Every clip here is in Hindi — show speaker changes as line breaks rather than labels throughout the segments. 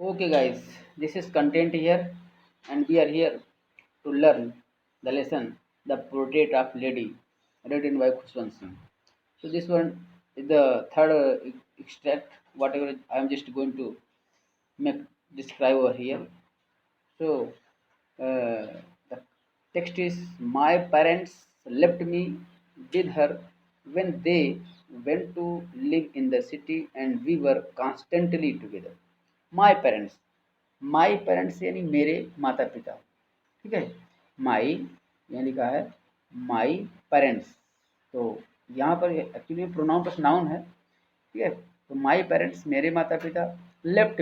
Okay, guys, this is content here, and we are here to learn the lesson The Portrait of Lady, written by Khushwant Singh. So, this one is the third extract, whatever I am just going to make describe over here. So, the text is My parents left me with her when they went to live in the city, and we were constantly together. My parents यानी मेरे माता पिता। ठीक है, माई यहाँ लिखा है माई पेरेंट्स। तो यहाँ पर एक्चुअली प्रोनाउन प्लस नाउन है। ठीक है, तो माई पेरेंट्स मेरे माता पिता, लेफ्ट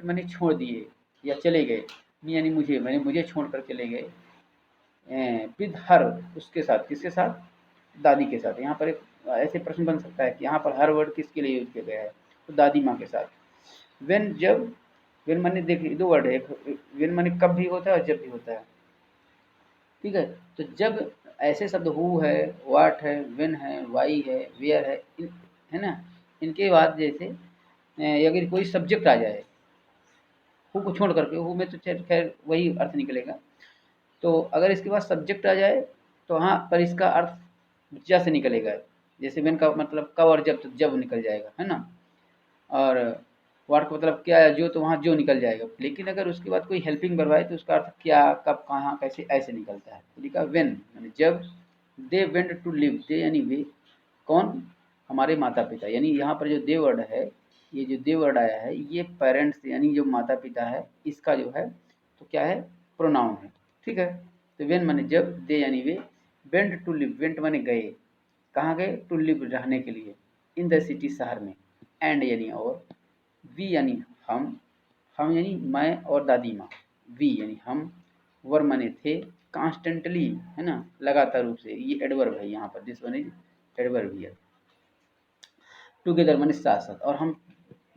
मैंने छोड़ दिए या चले गए, मी यानी मुझे, मैंने मुझे छोड़ कर चले गए, विद हर उसके साथ, किसके साथ, दादी के साथ। यहाँ पर एक ऐसे प्रश्न बन सकता है कि यहाँ पर हर वर्ड किसके लिए यूज किया गया है, तो दादी माँ के साथ। वेन जब, वेन माने देखिए दो वर्ड है, वेन माने कब भी होता है और जब भी होता है। ठीक है, तो जब ऐसे शब्द हु है, वाट है, वेन है, वाई है, वेयर है, है ना, इनके बाद जैसे अगर कोई सब्जेक्ट आ जाए, हु को छोड़ करके, हु में तो खैर वही अर्थ निकलेगा। तो अगर इसके बाद सब्जेक्ट आ जाए तो हाँ पर इसका अर्थ ज से निकलेगा। जैसे वेन का मतलब कब और जब, तो जब निकल जाएगा, है ना। और व्हाट का मतलब क्या है, जो, तो वहाँ जो निकल जाएगा। लेकिन अगर उसके बाद कोई हेल्पिंग वर्ब आए तो उसका अर्थ क्या, कब, कहाँ, कैसे, ऐसे निकलता है। तो लिखा वेन यानी जब, दे वेंट टू लिव, दे यानी वे, कौन, हमारे माता पिता। यानी यहाँ पर जो दे वर्ड है, ये जो दे वर्ड आया है, ये पेरेंट्स यानी जो माता पिता है, इसका जो है तो क्या है, प्रोनाउन है। ठीक है, तो वेन माने जब, दे यानी वे, वेंट टू लिव, वेंट माने गए, कहाँ गए, टू लिव रहने के लिए, इन द सिटी शहर में, एंड यानी और, वी यानी हम यानी मैं और दादी माँ, वी यानी हम, वर माने थे, कॉन्स्टेंटली है ना, लगातार रूप से, ये एडवर्ब है यहाँ पर, this one is adverb here. Together माने साथ साथ, और हम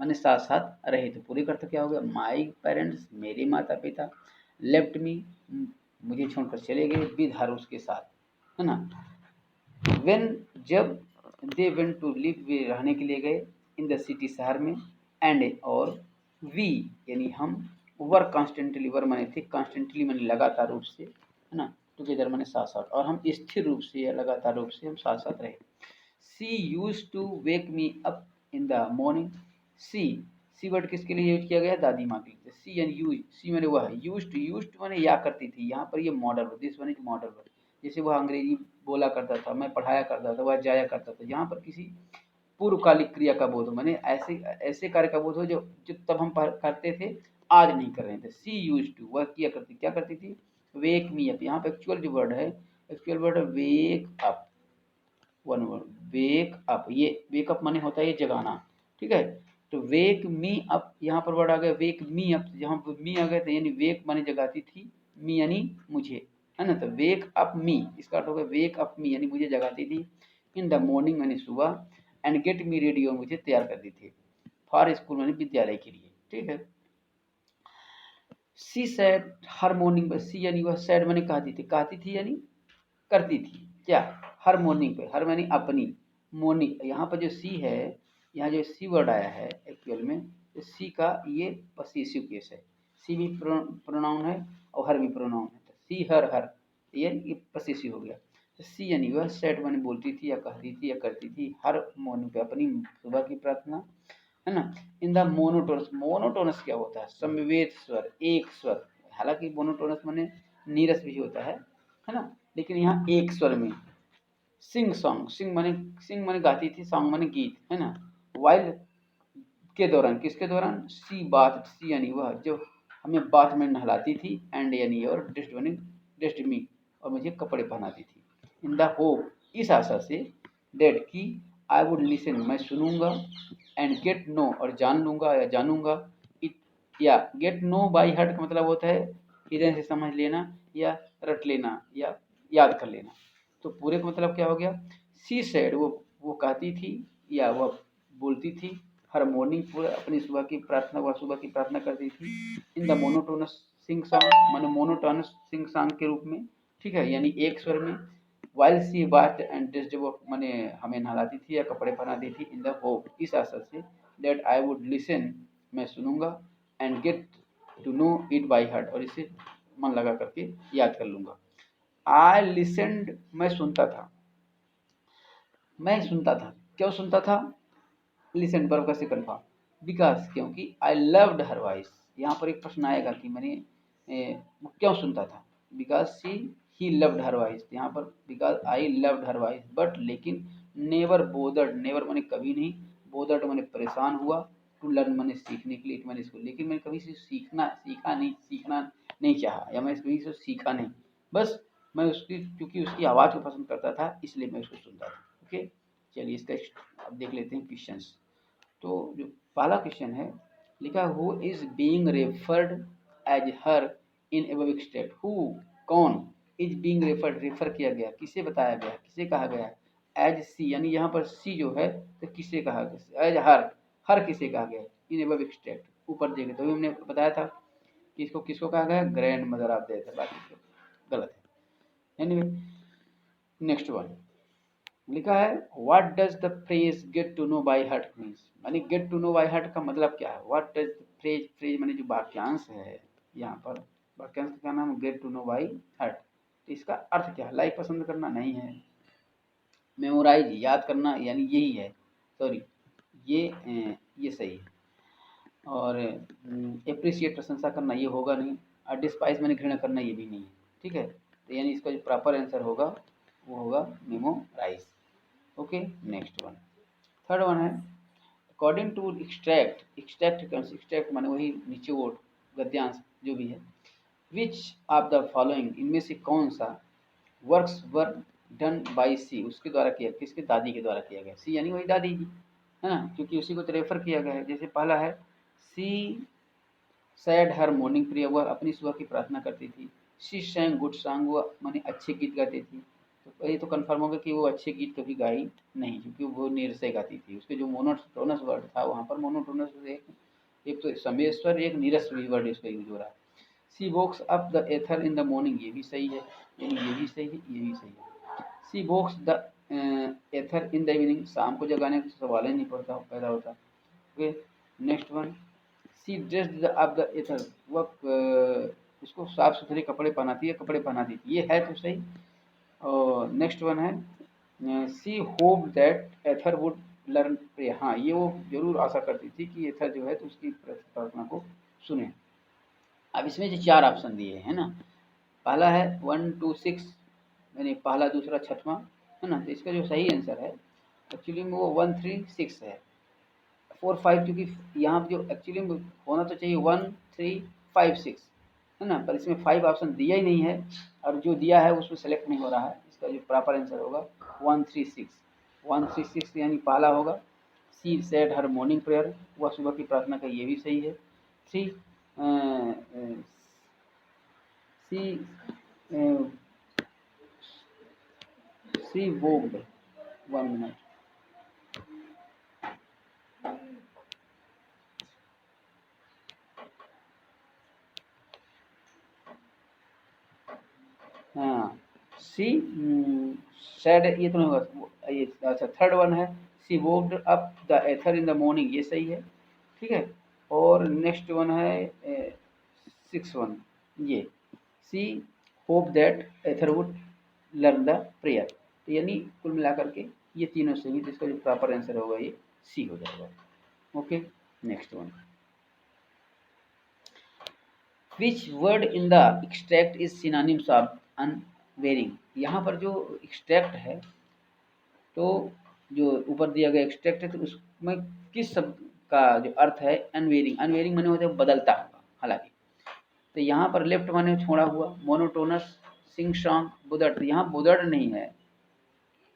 माने साथ साथ रहे, तो पूरे का अर्थ क्या हो गया, माई पेरेंट्स मेरे माता पिता, लेफ्ट मी मुझे छोड़कर चले गए, विद हर उसके साथ, है ना। वेन जब, दे वेंट टू लिव वे रहने के लिए गए, इन द सिटी शहर में, एंड और, वी यानी हम, वर कॉन्स्टेंटली, वर माने थे, कॉन्स्टेंटली माने लगातार रूप से, है ना, टुगेदर माने साथ साथ, और हम स्थिर रूप से या लगातार रूप से हम साथ साथ रहे। She used to wake me up in the morning. She, she word किसके लिए यूज किया गया, दादी माँ के लिए। सी एंड यूज, सी माने वह, यूज टू माने या करती थी, यहाँ पर ये model word, this one is model word. जैसे वह अंग्रेजी बोला करता था, मैं पढ़ाया करता था, वह जाया करता था, यहाँ पर किसी पूर्वकालिक क्रिया का बोध हो, मैंने ऐसे ऐसे कार्य का बोध हो जो जो तब हम करते थे, आज नहीं कर रहे थे। सी यूज टू, वह किया करती, क्या करती थी, वेक मी अप। यहाँ पे एक्चुअल जो वर्ड है, एक्चुअल वर्ड है wake up, one word, wake up. ये वेक अप माने होता है ये जगाना। ठीक है, तो वेक मी अप, यहाँ पर वर्ड आ गया वेक मी अप, जहाँ पर मी आ गया था, यानी वेक माने जगाती थी, मी यानी मुझे, है ना। तो वेक अप मी, इसका अर्थ हो गया वेक अप मी यानी मुझे जगाती थी, इन द मॉर्निंग यानी सुबह, एंड गेट मी रेडी और मुझे तैयार कर दी थी, फॉर स्कूल यानी विद्यालय के लिए। ठीक है, सी सैड हर मॉर्निंग पर, सी यानी वह, सैड माने कहती थी यानी करती थी क्या, हर मॉर्निंग पे, हर मानी अपनी, मॉर्निंग। यहाँ पर जो सी है, यहाँ जो सी वर्ड आया है एक्चुअल में, तो सी का ये पसेसिव केस है। सी भी प्रोनाउन है और हर भी प्रोनाउन है, तो सी हर ये पसेसिव हो गया। तो सी यानी वह, सेट माने बोलती थी या कहती थी या करती थी, हर मॉर्निंग पे अपनी सुबह की प्रार्थना, है ना। इन द मोनोटोनस, मोनोटोनस क्या होता है, समवेत स्वर, एक स्वर। हालांकि मोनोटोनस माने नीरस भी होता है ना, लेकिन यहाँ एक स्वर में। सिंग सॉन्ग, सिंग माने गाती थी, सॉन्ग माने गीत, है ना। वाइल के दौरान, किसके दौरान, सी बात, सी यानी वह जो हमें बाथ में नहलाती थी, एंड यानी और, ड्रेस्ड मी और मुझे कपड़े पहनाती थी, इन द होप इस आशा से, डेट की, आई वुड लिसन मैं सुनूंगा, एंड गेट नो और जान लूंगा या जानूंगा, इट, या गेट नो बाई हार्ट का मतलब होता है हृदय से समझ लेना या रट लेना या याद कर लेना। तो पूरे का मतलब क्या हो गया, सी सेड, वो कहती थी या वह बोलती थी, हर मॉर्निंग पूरा अपनी सुबह की प्रार्थना, वह सुबह की प्रार्थना करती थी, in the monotonous sing song माने मोनोटोनस सिंग सॉन्ग के रूप में। ठीक है, यानी एक स्वर में। While she bath and dress, जब वो माने हमें नहलाती थी या कपड़े पहनाती थी, इन द होप इस आशा से, दैट आई वुड लिसन मैं सुनूंगा, and get to know it by heart, और इसे मन लगा करके याद कर लूँगा। आई लिसनड, मैं सुनता था, मैं सुनता था, क्यों सुनता था? लिसन पर कैसे कन्फर्म, बिकॉज क्योंकि आई लव्ड हर वॉइस। यहाँ पर एक प्रश्न आएगा कि मैंने वो क्यों सुनता था, because he loved her voice, यहाँ पर because I loved her voice, but लेकिन नेवर बोदर्ड, नेवर मैंने कभी नहीं, बोदर्ड मैंने परेशान हुआ, टू लर्न मैंने सीखने के लिए, मैंने इसको, लेकिन मैंने कभी से सीखना नहीं चाहा, या मैं कभी से सीखा नहीं, बस मैं उसकी, क्योंकि उसकी आवाज़ को पसंद करता था इसलिए मैं उसको सुनता था। ओके, चलिए इसका अब देख लेते हैं क्वेश्चंस। तो जो पहला क्वेश्चन है, लिखा who is being referred as her in above extract, who कौन, इज बीइंग रेफर्ड रेफर किया गया, किसे बताया गया, किसे कहा गया, एज सी, यानी यहाँ पर सी जो है तो किसे कहा गया, एज हर किसे कहा गया, इन एबव एक्सट्रैक्ट, ऊपर देखे तो हमने बताया था कि इसको किसको कहा गया, ग्रैंड मदर आप दे थे, बाकी तो गलत है। एनीवे नेक्स्ट वन लिखा है what does the phrase get to know by heart means, यानी get to know by heart का मतलब क्या है, what does the phrase, phrase माने जो वाक्यांश है, यहाँ पर वाक्यांश का नाम get to know by heart, तो इसका अर्थ क्या है, लाइक पसंद करना नहीं है, मेमोराइज याद करना, यानी यही है, सॉरी ये सही है, और एप्रिसिएट प्रशंसा करना ये होगा नहीं, और डिस्पाइस मैंने घृणा करना ये भी नहीं है, ठीक है, तो यानी इसका जो प्रॉपर आंसर होगा वो होगा memorise. Okay next one, third one है अकॉर्डिंग टू एक्सट्रैक्ट, एक्सट्रैक्ट माने वही निचोड़, गद्यांश जो भी है, विच ऑफ द फॉलोइंग, इनमें से कौन सा वर्क्स वर डन बाई सी, उसके द्वारा किया, किसके, दादी के द्वारा किया गया, सी यानी वही दादी जी है ना, क्योंकि उसी को तो रेफर किया गया है। जैसे पहला है सी सैड हर मॉर्निंग प्रेयर, वह अपनी सुबह की प्रार्थना करती थी, शी सैंग गुड सॉन्ग, वह माने अच्छे गीत गाती थी, तो ये तो कन्फर्म होगा कि वो अच्छे गीत कभी गाई नहीं, क्योंकि वो नीर से गाती थी, उसके जो मोनोटोनस वर्ड था वहाँ पर मोनोटोनस एक तो समेश्वर, एक नीरस भी वर्ड इसका यूज हो रहा है। She wakes up the Esther in the morning, ये भी सही है, यानी ये भी सही है, ये भी सही है। She wakes the Esther in the evening, शाम को जगाने का सवाल ही नहीं पड़ता पैदा होता। Okay next one, she dressed up the Esther, वह उसको साफ सुथरे कपड़े पहनाती है, कपड़े पहनाती थी, ये है तो सही। और नेक्स्ट वन है she hope that Esther would learn pray, हाँ ये वो जरूर आशा करती थी कि एथर जो है तो उसकी प्रार्थना को सुने। अब इसमें जो चार ऑप्शन दिए हैं ना, पहला है 1 2 6, यानी पहला दूसरा छठवां है ना, तो इसका जो सही आंसर है एक्चुअली में वो 1 3 6 है, 4 5, क्योंकि यहाँ जो एक्चुअली में होना तो चाहिए 1 3 5 6 है ना, पर इसमें 5 ऑप्शन दिया ही नहीं है, और जो दिया है उसमें सेलेक्ट नहीं हो रहा है, इसका जो प्रॉपर आंसर होगा 1 3 6, 1 3 6 यानी पहला होगा। She said her morning prayer, वह सुबह की प्रार्थना का, ये भी सही है। थ्री सी सी वोग्ड, 1 मिनट, हाँ सी सैड, ये तो नहीं होगा, ये अच्छा थर्ड वन है she waked up the Esther in the morning, ये सही है, ठीक है। और नेक्स्ट वन है 6 1, ये she hope that Esther would learn the prayer, तो यानी कुल मिलाकर के ये तीनों सही, जिसका जो प्रॉपर आंसर होगा ये सी हो जाएगा। Okay next one, which word in the extract is synonyms of unwearying, यहाँ पर जो एक्सट्रैक्ट है, तो जो ऊपर दिया गया एक्सट्रैक्ट है, तो उसमें किस शब्द का जो अर्थ है अनवेयरिंग, अनवेयरिंग माने होता है बदलता हुआ, हालांकि तो यहाँ पर लेफ्ट माने छोड़ा हुआ, मोनोटोनस, सिंग सॉन्ग, बुदड़, तो यहाँ बुदड़ नहीं है,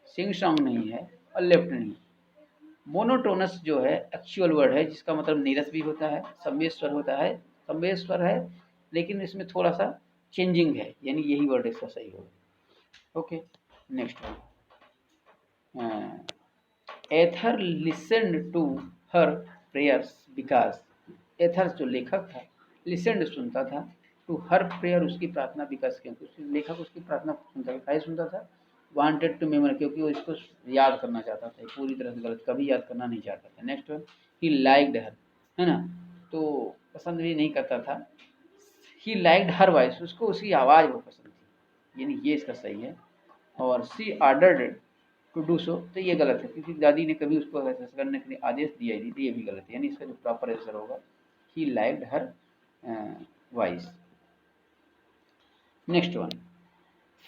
सिंग सॉन्ग नहीं है, और लेफ्ट नहीं। मोनोटोनस जो है एक्चुअल वर्ड है, जिसका मतलब नीरस भी होता है, सम्मेश्वर होता है, सम्मेश्वर है, लेकिन इसमें थोड़ा सा चेंजिंग है, यानी यही वर्ड इसका सही होगा। Okay next one, Esther listened to her prayers because, Esther जो लेखक था, लिसन्ड सुनता था, टू हर प्रेयर उसकी प्रार्थना, बिकॉज क्योंकि लेखक उसकी प्रार्थना सुनता था, काहे सुनता था, वांटेड टू मेमोरी, क्योंकि वो इसको याद करना चाहता था, पूरी तरह से गलत, कभी याद करना नहीं चाहता था। नेक्स्ट वन, ही लाइक्ड हर, है ना, तो पसंद भी नहीं करता था। ही लाइक्ड हर वॉइस, उसको उसकी आवाज़ बहुत पसंद थी, यानी ये इसका सही है। और she ordered to do so, तो ये गलत है क्योंकि दादी ने कभी उसको ऐसा करने के लिए आदेश दिया ही नहीं, तो ये भी गलत है, यानी इसका जो प्रॉपर आंसर होगा he liked her voice. Next one,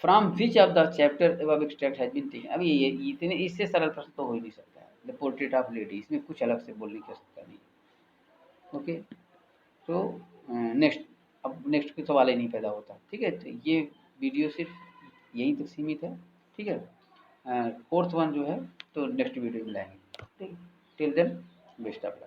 from which of the chapter above extract has been taken. अब ये इतने इससे सरल प्रश्न तो हो ही नहीं सकता है। द पोर्ट्रेट ऑफ लेडी, इसमें कुछ अलग से बोलने की आवश्यकता नहीं है। ओके, तो नेक्स्ट, अब नेक्स्ट कोई सवाल ही नहीं पैदा होता। ठीक है, तो ये वीडियो सिर्फ यहीं तक सीमित है। ठीक है, फोर्थ वन जो है तो नेक्स्ट वीडियो में लाएंगे। ठीक, till then best of luck.